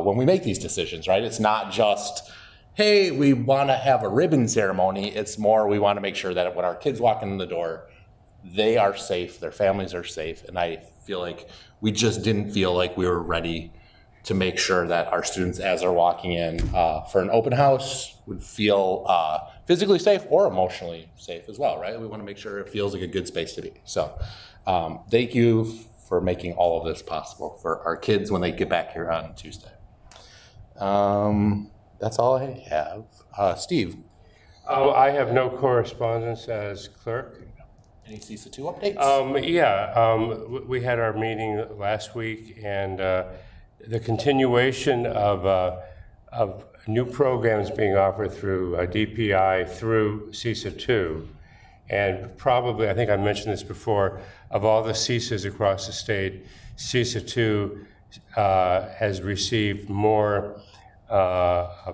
when we make these decisions, right? It's not just, hey, we want to have a ribbon ceremony. It's more, we want to make sure that when our kids walk in the door, they are safe, their families are safe. And I feel like we just didn't feel like we were ready to make sure that our students, as they're walking in for an open house, would feel physically safe or emotionally safe as well, right? We want to make sure it feels like a good space to be. So thank you for making all of this possible for our kids when they get back here on Tuesday. That's all I have. Steve? I have no correspondence as clerk. Any CISA 2 updates? We had our meeting last week, and the continuation of new programs being offered through DPI through CISA 2. And probably, I think I mentioned this before, of all the CISAs across the state, CISA 2 has received more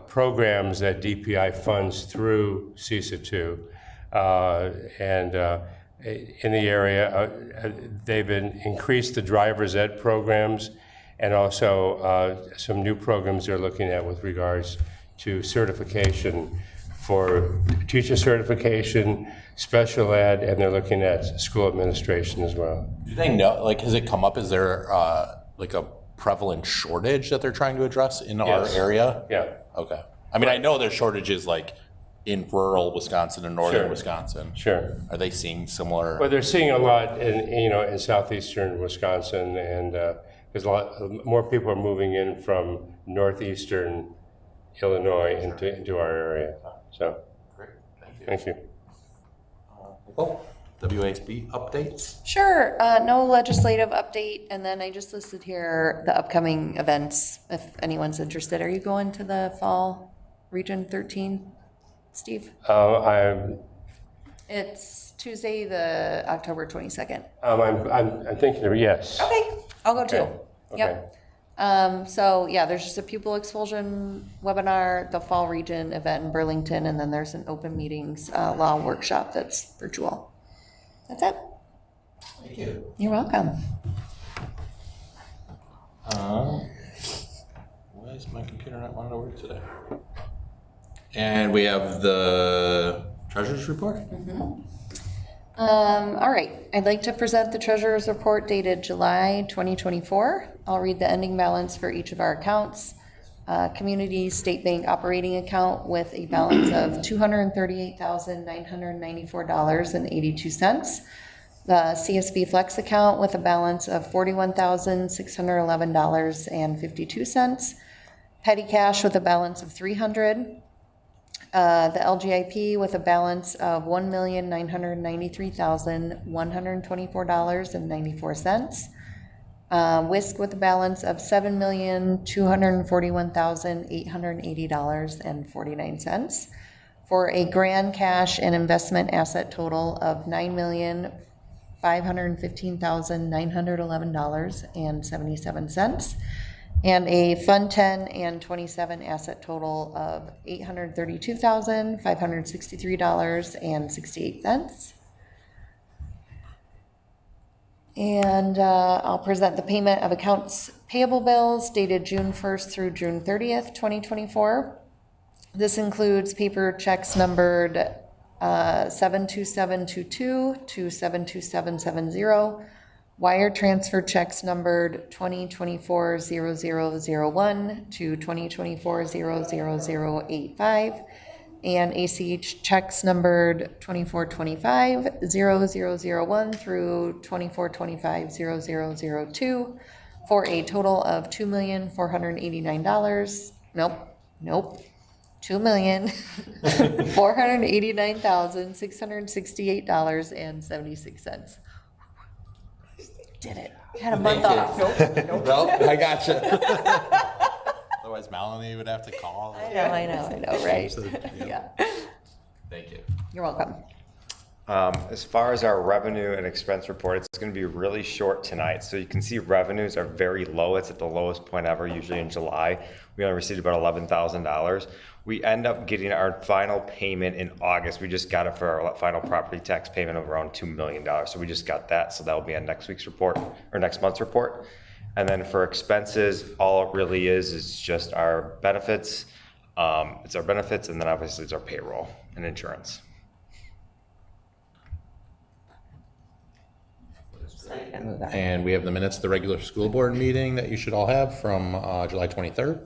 programs that DPI funds through CISA 2. In the area, they've increased the driver's ed programs, and also some new programs they're looking at with regards to certification for teacher certification, special ed, and they're looking at school administration as well. Do they know, like, has it come up? Is there like a prevalent shortage that they're trying to address in our area? Yeah. Okay. I mean, I know there's shortages like in rural Wisconsin and northern Wisconsin. Sure. Are they seeing similar? Well, they're seeing a lot in southeastern Wisconsin, and there's a lot more people are moving in from northeastern Illinois into our area. So, great, thank you. Thank you. Nicole, WASB updates? Sure, no legislative update, and then I just listed here the upcoming events, if anyone's interested. Are you going to the Fall Region 13, Steve? It's Tuesday, the October 22nd. I'm thinking of yes. Okay, I'll go too. Okay. Yep. So yeah, there's just a pupil expulsion webinar, the Fall Region event in Burlington, and then there's an open meetings law workshop that's virtual. That's it. Thank you. You're welcome. Why is my computer not wanting to work today? And we have the treasurer's report? All right, I'd like to present the treasurer's report dated July 2024. I'll read the ending balance for each of our accounts. Community State Bank operating account with a balance of $238,994.82. The CSB Flex account with a balance of $41,611.52. Petty cash with a balance of $300. The LGIP with a balance of $1,993,124.94. WISC with a balance of $7,241,880.49 for a grand cash and investment asset total of $9,515,911.77 and a Fund 10 and 27 asset total of $832,563.68. And I'll present the payment of accounts payable bills dated June 1st through June 30th, 2024. This includes paper checks numbered 72722 to 72770, wire transfer checks numbered 2024-0001 to 2024-00085, and ACH checks numbered 2425-0001 through 2425-0002 for a total of $2,489. $2,489,668.76. Did it. Had a month off. Nope, I got you. Otherwise, Melanie would have to call. I know, right? Yeah. Thank you. You're welcome. As far as our revenue and expense report, it's going to be really short tonight. So you can see revenues are very low. It's at the lowest point ever, usually in July. We only received about $11,000. We end up getting our final payment in August. We just got it for our final property tax payment of around $2 million. So we just got that. So that will be on next week's report or next month's report. And then for expenses, all it really is just our benefits. It's our benefits, and then obviously it's our payroll and insurance. And we have the minutes of the regular school board meeting that you should all have from July 23rd.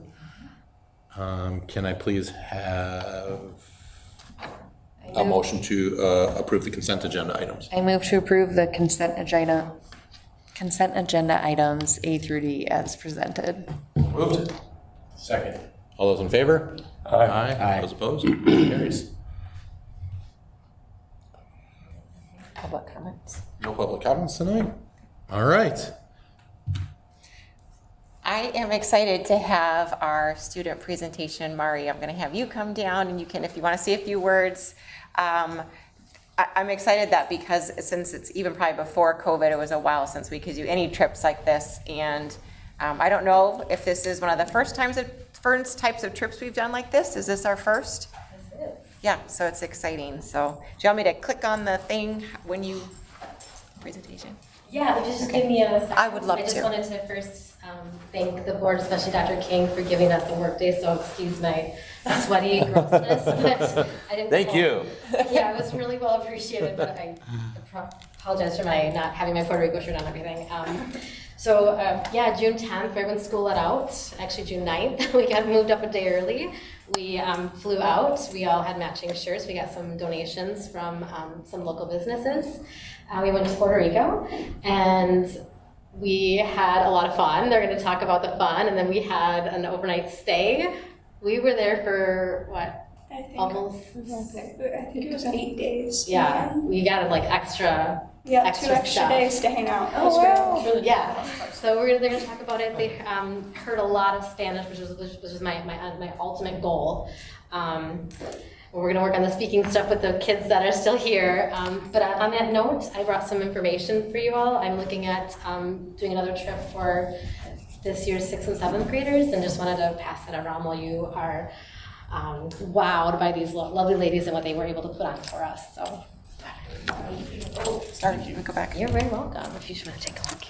Can I please have a motion to approve the consent agenda items? I move to approve the consent agenda items A through D as presented. Moved. Second. All those in favor? Aye. Those opposed? Carries. Public comments. No public comments tonight? All right. I am excited to have our student presentation. Mari, I'm going to have you come down, and you can, if you want to say a few words. I'm excited that because since it's even probably before COVID, it was a while since we could do any trips like this. And I don't know if this is one of the first types of trips we've done like this. Is this our first? Yes, it is. Yeah, so it's exciting. So do you want me to click on the thing when you presentation? Yeah, if you just give me a second. I would love I just to. wanted to first thank the board, especially Dr. King, for giving us a work day, so excuse my sweaty grossness, but I didn't. Thank you. Yeah, it was really well appreciated, but I apologize for my not having my Puerto Rico shirt on and everything. Yeah, June 10th, right when school let out, actually June 9th, we got moved up a day early. We flew out, we all had matching shirts, we got some donations from some local businesses. We went to Puerto Rico, and we had a lot of fun. They're gonna talk about the fun, and then we had an overnight stay. We were there for, what, I think almost? I think it was 8 days. Yeah, we got like extra two extra stuff. days to hang out. Oh, It was wow. Yeah, so they're gonna talk about it. They heard a lot of Spanish, which was my ultimate goal. We're gonna work on the speaking stuff with the kids that are still here. But on that note, I brought some information for you all. I'm looking at doing another trip for this year's 6th and 7th graders, and just wanted to pass that around while you are wowed by these lovely ladies and what they were able to put on for us. So. Sorry, we go back. You're very welcome if you just want to take a look.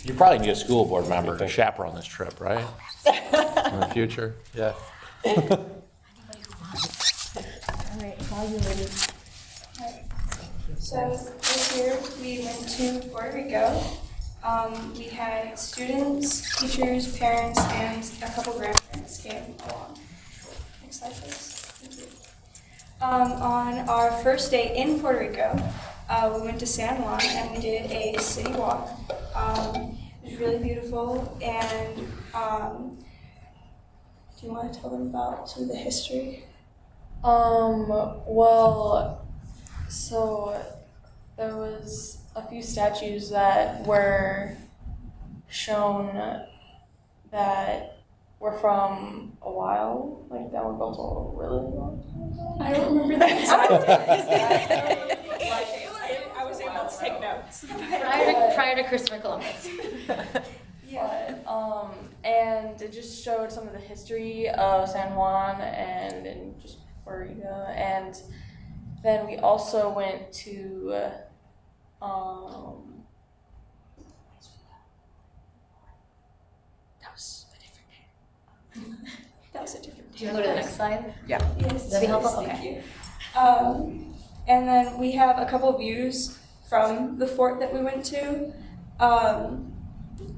You probably need a school board member to chaperone this trip, right? In the future? Yeah. So this year we went to Puerto Rico. We had students, teachers, parents, and a couple grandparents came along. Next slide, please. Thank you. On our first day in Puerto Rico, we went to San Juan and we did a city walk. It was really beautiful, and do you want to tell them about some of the history? Well, so there was a few statues that were shown that were from a while, like that were built a really long time ago. I don't remember that. I was able to take notes. Prior to Christopher Columbus. Yeah. And it just showed some of the history of San Juan and just Puerto Rico. And then we also went to That was a different Do you want to go to the next slide? Yeah. Yes. That'd be helpful? Thank Okay. you. And then we have a couple views from the fort that we went to.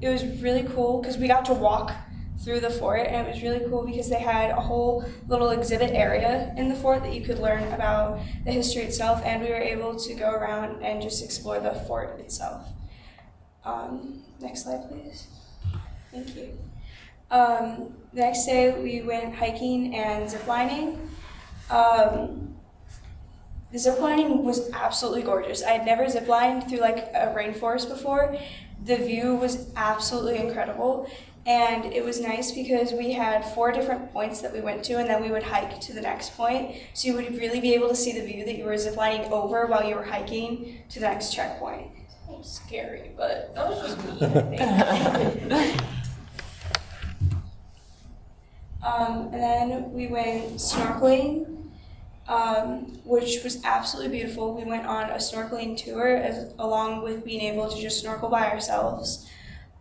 It was really cool because we got to walk through the fort, and it was really cool because they had a whole little exhibit area in the fort that you could learn about the history itself, and we were able to go around and just explore the fort itself. Next slide, please. Thank you. The next day we went hiking and ziplining. The ziplining was absolutely gorgeous. I had never ziplined through like a rainforest before. The view was absolutely incredible, and it was nice because we had 4 different points that we went to, and then we would hike to the next point. So you would really be able to see the view that you were ziplining over while you were hiking to the next checkpoint. It was scary, but that was just me, I think. And then we went snorkeling. which was absolutely beautiful. We went on a snorkeling tour along with being able to just snorkel by ourselves.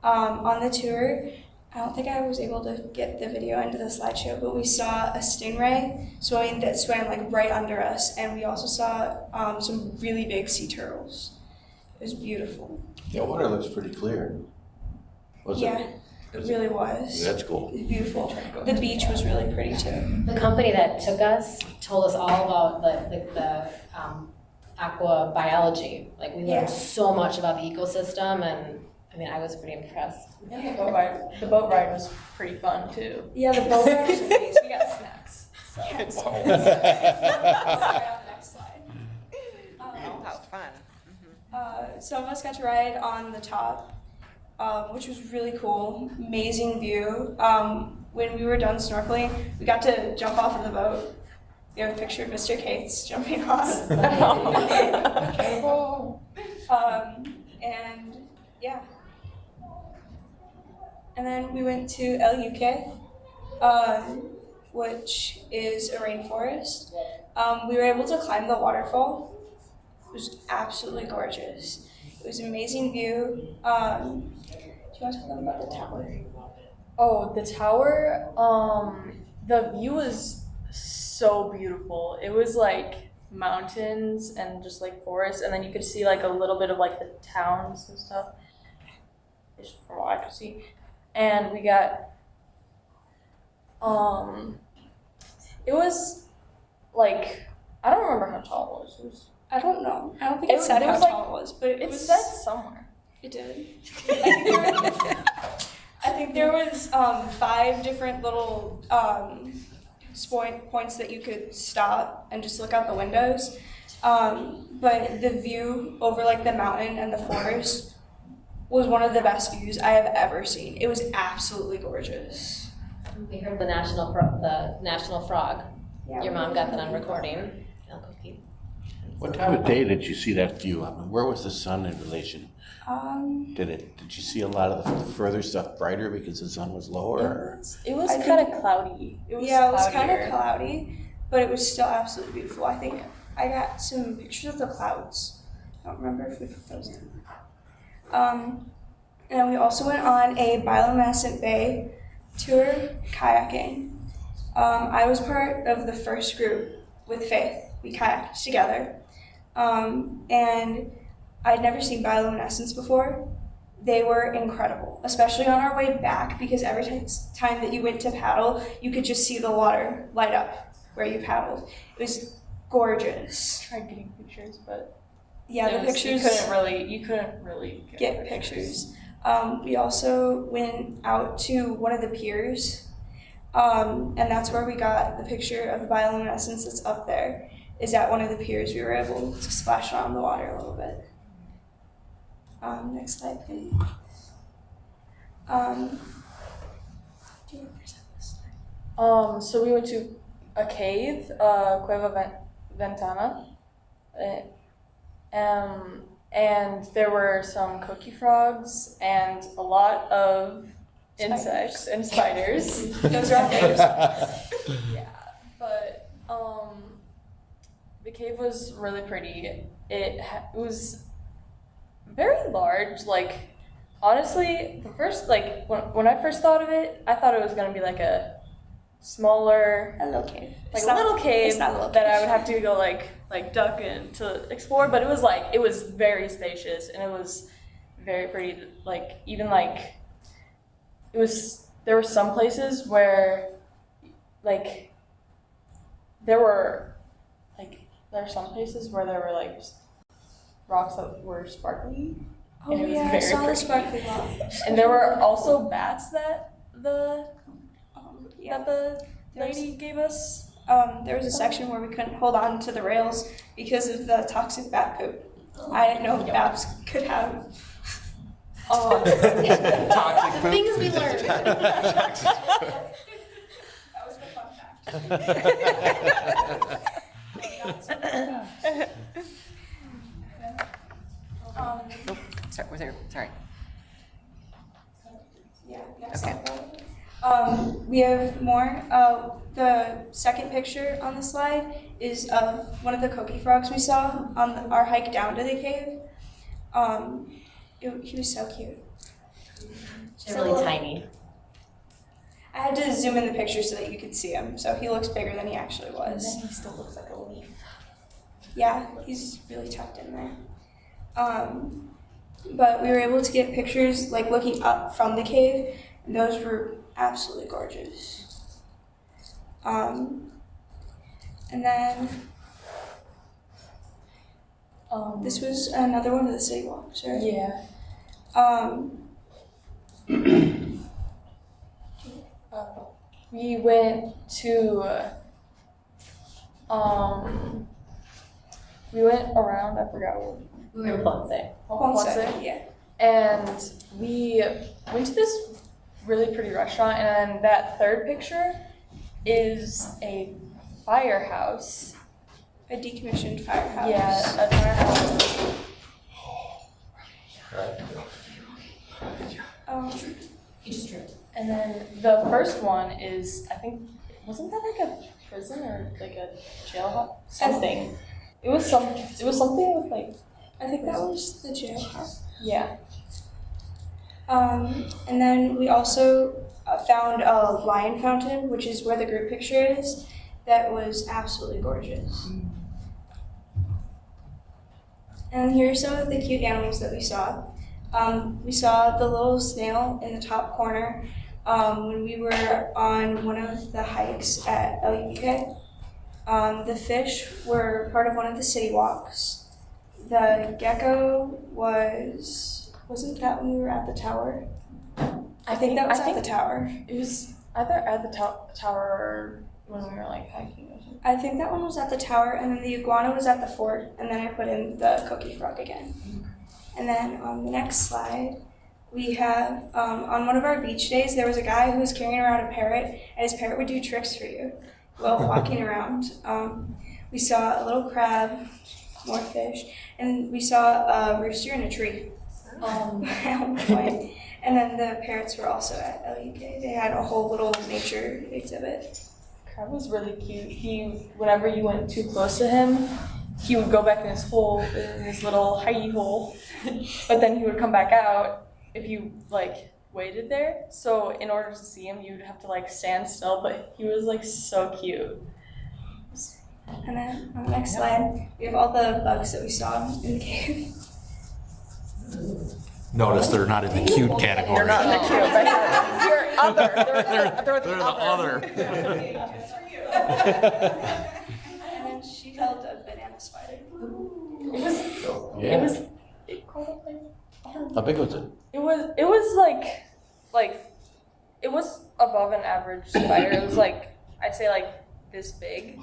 On the tour, I don't think I was able to get the video into the slideshow, but we saw a stingray swimming that swam like right under us, and we also saw some really big sea turtles. It was beautiful. The water looks pretty clear. Was Yeah, it? it really was. That's cool. It was beautiful. The beach was really pretty too. The company that took us told us all about the aqua biology. Like we learned so much about the ecosystem, and I mean, I was pretty impressed. And the boat ride was pretty fun too. Yeah, the boat ride was amazing. We got snacks. So. Sorry, on the next slide. Oh, how fun. Some of us got to ride on the top, which was really cool. Amazing view. When we were done snorkeling, we got to jump off of the boat. We have a picture of Mr. Cates jumping off. And yeah. And then we went to LUK, which is a rainforest. We were able to climb the waterfall. It was absolutely gorgeous. It was an amazing view. Do you want to tell them about the tower? Oh, the tower, the view was so beautiful. It was like mountains and just like forest, and then you could see like a little bit of like the towns and stuff, just from what I could see. And we got, it was like, I don't remember how tall it was. I don't know. I don't think it said It how was like- tall it was, but It was, said somewhere. It did. I think there was 5 different little points that you could stop and just look out the windows. But the view over like the mountain and the forest was one of the best views I have ever seen. It was absolutely gorgeous. We heard the national frog. Yeah, Your mom got that on recording. I'll go keep. What time of day did you see that view? I mean, where was the sun in relation? Did you see a lot of the further stuff brighter because the sun was lower? Or? It was I kind of cloudy. It was yeah, it was kind of cloudier. cloudy, but it was still absolutely beautiful. I think I got some pictures of the clouds. I don't remember if we put those in. And we also went on a bioluminescent bay tour kayaking. I was part of the first group with Faith. We kayaked together. And I'd never seen bioluminescence before. They were incredible, especially on our way back, because every time that you went to paddle, you could just see the water light up where you paddled. It was gorgeous. Tried getting pictures, but Yeah, the pictures. You couldn't really Get pictures. We also went out to one of the piers, and that's where we got the picture of the bioluminescence that's up there. Is at one of the piers. We were able to splash around the water a little bit. Next slide, please. Do you want to present this slide? So we went to a cave, Cueva Ventana, and there were some cookie frogs and a lot of insects and spiders. Those are others. Yeah, but the cave was really pretty. It was very large. Like honestly, the first when I first thought of it, I thought it was gonna be like a smaller, A little cave. like a little cave it's not a little that cave. I would have to go like duck in to explore. But it was very spacious and it was very pretty. Like even like it was. There were some places where like there were some places where there were like rocks that were sparkly. Oh and it was yeah, I very saw the pretty. sparkly rocks. And there were also bats that the There's- lady gave us. There was a section where we couldn't hold on to the rails because of the toxic bat poop. I didn't know bats could have. Toxic poop. Things we learned. That was the fun fact. Sorry. Yeah, next Okay. slide. We have more. The second picture on the slide is of one of the cookie frogs we saw on our hike down to the cave. He was so cute. They're really tiny. I had to zoom in the picture so that you could see him. So he looks bigger than he actually was. And he still looks like a leaf. Yeah, he's really tucked in there. But we were able to get pictures like looking up from the cave, and those were absolutely gorgeous. And then this was another one of the city walks, right? Yeah. We went to we went around, I forgot what. We were in Ponce. Ponce, yeah. And we went to this really pretty restaurant, and that third picture is a firehouse. A decommissioned firehouse. Yeah, a firehouse. You just tripped. And then the first one is, I think, wasn't that like a prison or like a jail house? Something. It was something with like, I think that was the jailhouse. yeah. And then we also found a lion fountain, which is where the group picture is. That was absolutely gorgeous. And here are some of the cute animals that we saw. We saw the little snail in the top corner when we were on one of the hikes at LUK. The fish were part of one of the city walks. The gecko wasn't that when we were at the tower? I think that was at the tower. It was either at the tower or when we were like hiking or something. I think that one was at the tower, and then the iguana was at the fort, and then I put in the cookie frog again. And then on the next slide, we have, on one of our beach days, there was a guy who was carrying around a parrot, and his parrot would do tricks for you while walking around. We saw a little crab, more fish, and we saw a rooster in a tree. At one point. And then the parrots were also at LUK. They had a whole little nature exhibit. Crab was really cute. Whenever you went too close to him, he would go back in his hole, in his little hidey hole, but then he would come back out if you like waited there. So in order to see him, you'd have to like stand still, but he was like so cute. And then on the next slide, we have all the bugs that we saw in the cave. Notice they're not in the cute category. You're not in the cute, but you're other. They're They're the other. And then she held a banana spider. It was How big was it? It was like it was above an average spider. It was like, I'd say like this big,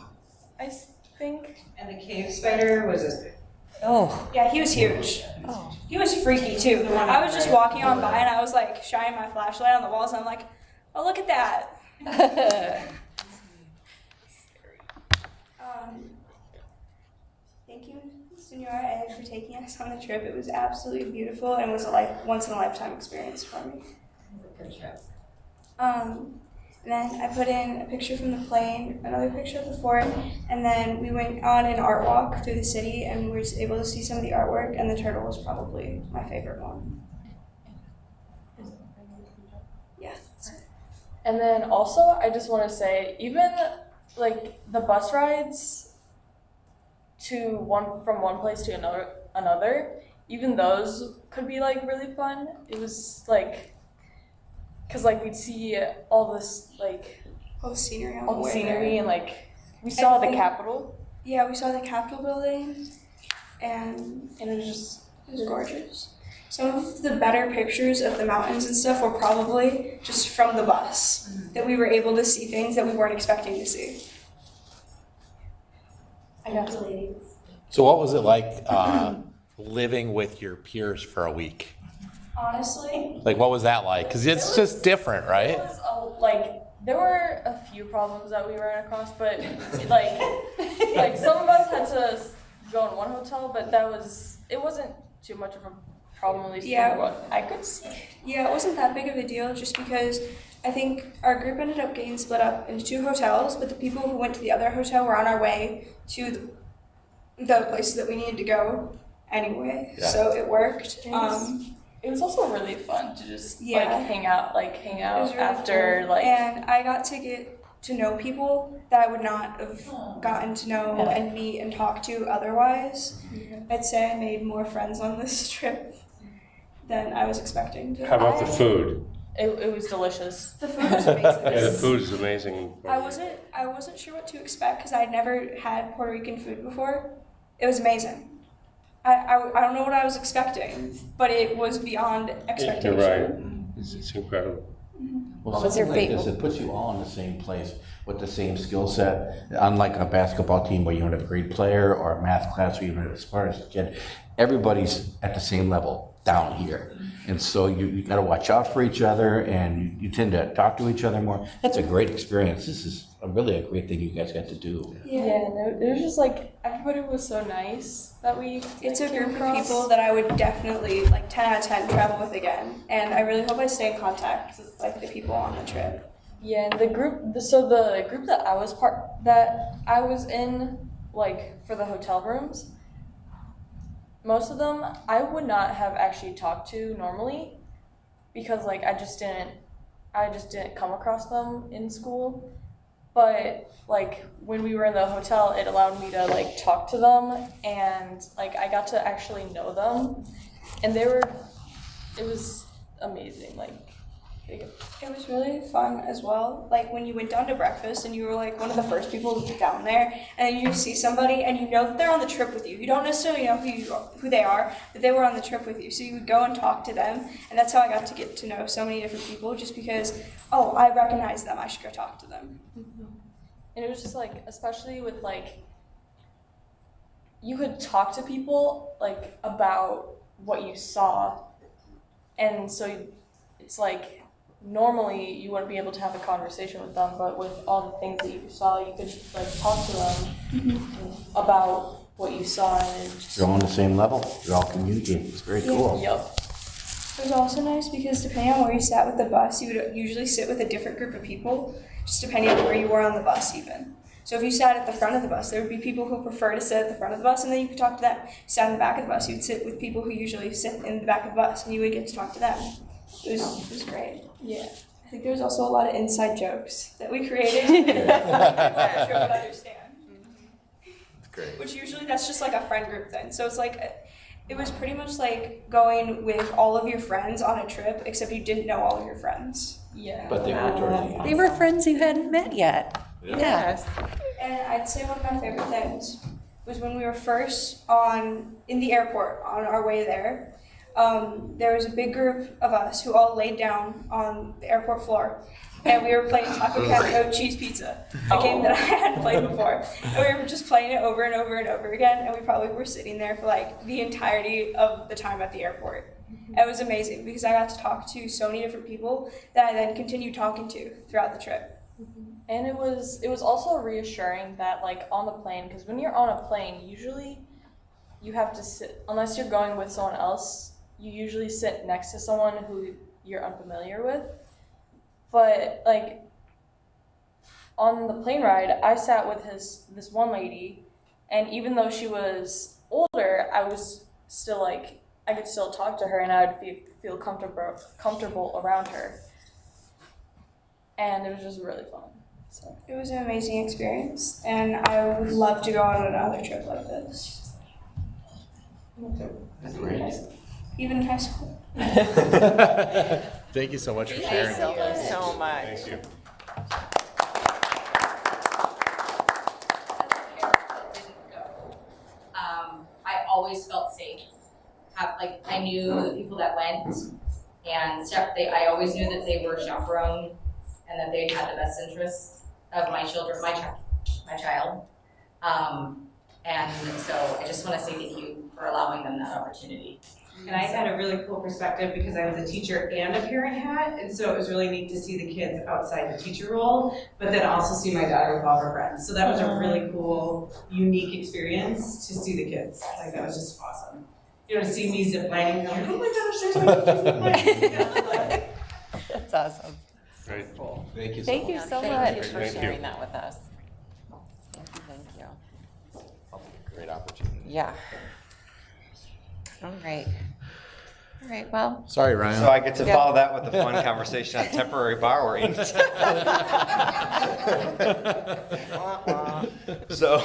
I think. And the cave spider was as big. Oh. Yeah, he was huge. Oh. He was freaky too. I was just walking on by and I was like shining my flashlight on the walls and I'm like, oh, look at that. Thank you, Senora Ed, for taking us on the trip. It was absolutely beautiful and was a once in a lifetime experience for me. And then I put in a picture from the plane, another picture of the fort, and then we went on an art walk through the city and we were able to see some of the artwork, and the turtle was probably my favorite one. Yeah. And then also, I just want to say, even like the bus rides from one place to another, even those could be like really fun. It was like, cause like we'd see all this like All the scenery on all the way scenery there. and like we saw the And- Capitol, Yeah, we saw the Capitol building, and and it was gorgeous. Some of the better pictures of the mountains and stuff were probably just from the bus, that we were able to see things that we weren't expecting to see. I got to ladies. So what was it like living with your peers for a week? Honestly, Like, what was that like? Because it's just different, right? It was there were a few problems that we ran across, but like some of us had to go in one hotel, but it wasn't too much of a problem, at least Yeah. from what I could see. yeah, it wasn't that big of a deal just because I think our group ended up getting split up into 2 hotels, but the people who went to the other hotel were on our way to the places that we needed to go anyway. Yeah. So it worked. It was also really fun to just Yeah. hang out It was really after cool. And I got to get to know people that I would not have gotten to know and meet and talk to otherwise. I'd say I made more friends on this trip than I was expecting to. How about the food? It was delicious. The food was amazing. Yeah, the food is amazing. I wasn't sure what to expect because I'd never had Puerto Rican food before. It was amazing. I don't know what I was expecting, but it was beyond expectation. You're right. It's incredible. Well, was your something like this, favorite? it puts you all in the same place with the same skill set. Unlike a basketball team where you have a great player or a math class where you have a smartest kid, everybody's at the same level down here. And so you got to watch out for each other, and you tend to talk to each other more. That's a great experience. This is really a great thing you guys got to do. Yeah, and it was just everybody was so nice that we. It's a came group of across. people that I would definitely 10 out of 10 travel with again, and I really hope I stay in contact with the people on the trip. Yeah, and the group that I was in, for the hotel rooms, most of them I would not have actually talked to normally, because I just didn't come across them in school. But when we were in the hotel, it allowed me to talk to them, and I got to actually know them, and it was amazing. It was really fun as well. When you went down to breakfast and you were one of the first people down there, and then you see somebody and you know that they're on the trip with you. You don't necessarily know who they are, but they were on the trip with you. So you would go and talk to them, and that's how I got to get to know so many different people, just because, oh, I recognize them, I should go talk to them. And it was just especially with you could talk to people about what you saw, and so it's normally you wouldn't be able to have a conversation with them, but with all the things that you saw, you could talk to them about what you saw, and You're all on the same level. You're all communicating. It's very cool. Yep. It was also nice because depending on where you sat with the bus, you would usually sit with a different group of people, just depending on where you were on the bus even. So if you sat at the front of the bus, there would be people who prefer to sit at the front of the bus, and then you could talk to them. If you sat in the back of the bus, you'd sit with people who usually sit in the back of the bus, and you would get to talk to them. It was great. Yeah. I think there was also a lot of inside jokes that we created that would understand. Great. Which usually that's just a friend group thing. So it's it was pretty much going with all of your friends on a trip, except you didn't know all of your friends. Yeah. But they were towards the end. They were friends you hadn't met yet. Yes. And I'd say one of my favorite things was when we were first in the airport on our way there. There was a big group of us who all laid down on the airport floor, and we were playing Taco Cat Code Cheese Pizza, a game that I hadn't played before. And we were just playing it over and over and over again, and we probably were sitting there for the entirety of the time at the airport. It was amazing because I got to talk to so many different people that I then continued talking to throughout the trip. And it was also reassuring that on the plane, because when you're on a plane, usually you have to sit, unless you're going with someone else, you usually sit next to someone who you're unfamiliar with. But on the plane ride, I sat with this one lady, and even though she was older, I was still I could still talk to her, and I would feel comfortable around her. And it was just really fun. So It was an amazing experience, and I would love to go on another trip like this. Great. Even in high school. Thank you so much for sharing. Thank you so much. Thank you. I always felt safe. I knew the people that went, and I always knew that they were chaperoned and that they had the best interests of my children, my child. And so I just want to say thank you for allowing them that opportunity. And I had a really cool perspective because I was a teacher and a parent hat, and so it was really neat to see the kids outside the teacher role, but then also see my daughter with all her friends. So that was a really cool, unique experience to see the kids. That was just awesome. To see me zip lining, I'm oh my gosh, there's my zip lining. That's awesome. Great. Thank you so Thank you much. so Thank you much. for Thank you. sharing that with us. Thank you. Great opportunity. Yeah. All right. All right, well, Sorry, Ryan. So I get to Yeah. follow that with a fun conversation on temporary borrowing. So,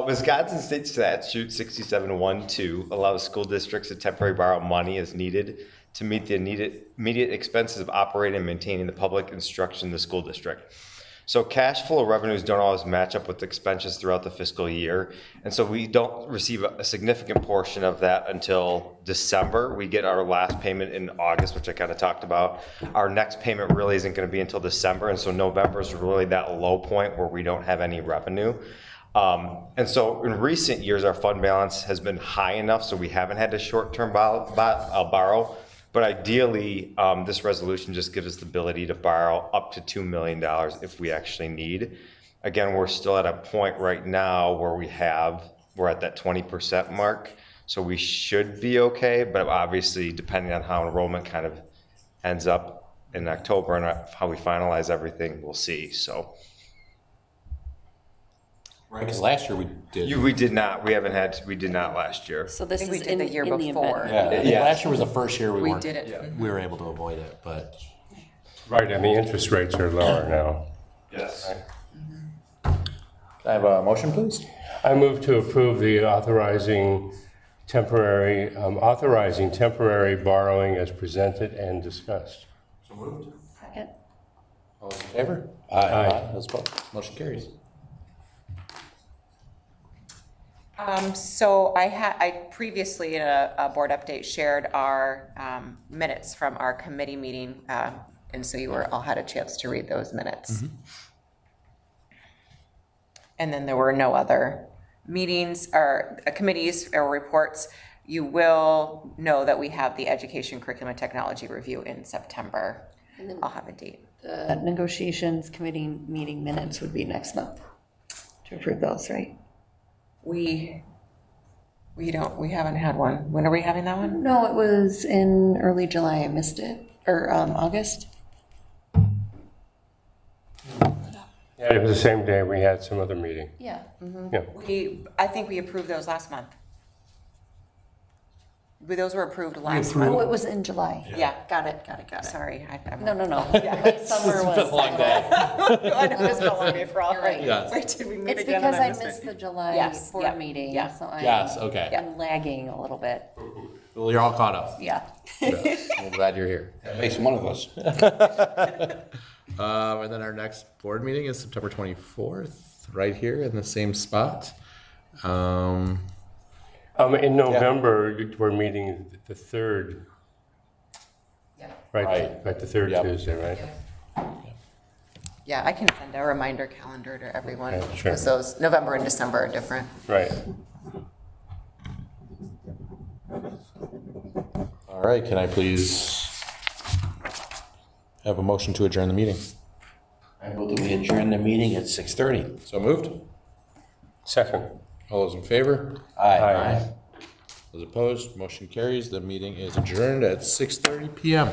Wisconsin State Statute 6712 allows school districts to temporarily borrow money as needed to meet the immediate expenses of operating and maintaining the public instruction in the school district. So cash flow revenues don't always match up with expenses throughout the fiscal year. And so we don't receive a significant portion of that until December. We get our last payment in August, which I kind of talked about. Our next payment really isn't going to be until December. And so November is really that low point where we don't have any revenue. And so in recent years, our fund balance has been high enough so we haven't had to short-term borrow. But ideally, this resolution just gives us the ability to borrow up to $2 million if we actually need. Again, we're still at a point right now where we're at that 20% mark. So we should be okay, but obviously depending on how enrollment kind of ends up in October and how we finalize everything, we'll see, so. Right, because last year we did. We did not last year. So this think we is did in the year in the before. event. Yeah, last year was the first year we we weren't. did it. We were able to avoid it, but Right, and the interest rates are lower now. Yes. can I have a motion, please? I move to approve the authorizing temporary borrowing as presented and discussed. So moved. Second. All those in favor? Aye. Those opposed? Motion carries. So I previously in a board update shared our minutes from our committee meeting, and so you all had a chance to read those minutes. And then there were no other meetings or committees or reports. You will know that we have the Education Curriculum and Technology Review in September. I'll have a date. The negotiations committee meeting minutes would be next month to approve those, right? We haven't had one. When are we having that one? No, it was in early July. I missed it. Or August. Yeah, it was the same day we had some other meeting. Yeah. Yeah. I think we approved those last month. Those were approved last Oh, month. it was in July. Yeah. Got it. Sorry. No. My summer was. It's been a long day. I know it's been a long day for all. You're right. Yes. Wait, did we meet It's again? because and I missed missed it? the July Yes, board yeah, meeting, yeah. so Yes, okay. I'm lagging a little bit. Well, you're all caught up. Yeah. I'm glad you're here. That makes one of us. And then our next board meeting is September 24th, right here in the same spot. In November, we're meeting the third. Right, the third Yep. Tuesday, right? Yeah, I can send a reminder calendar to everyone. Yeah, sure. Because those November and December are different. Right. All right, can I please have a motion to adjourn the meeting? I move that we adjourn the meeting at 6:30. So moved. Second. All those in favor? Aye. Those opposed? Motion carries. The meeting is adjourned at 6:30 p.m.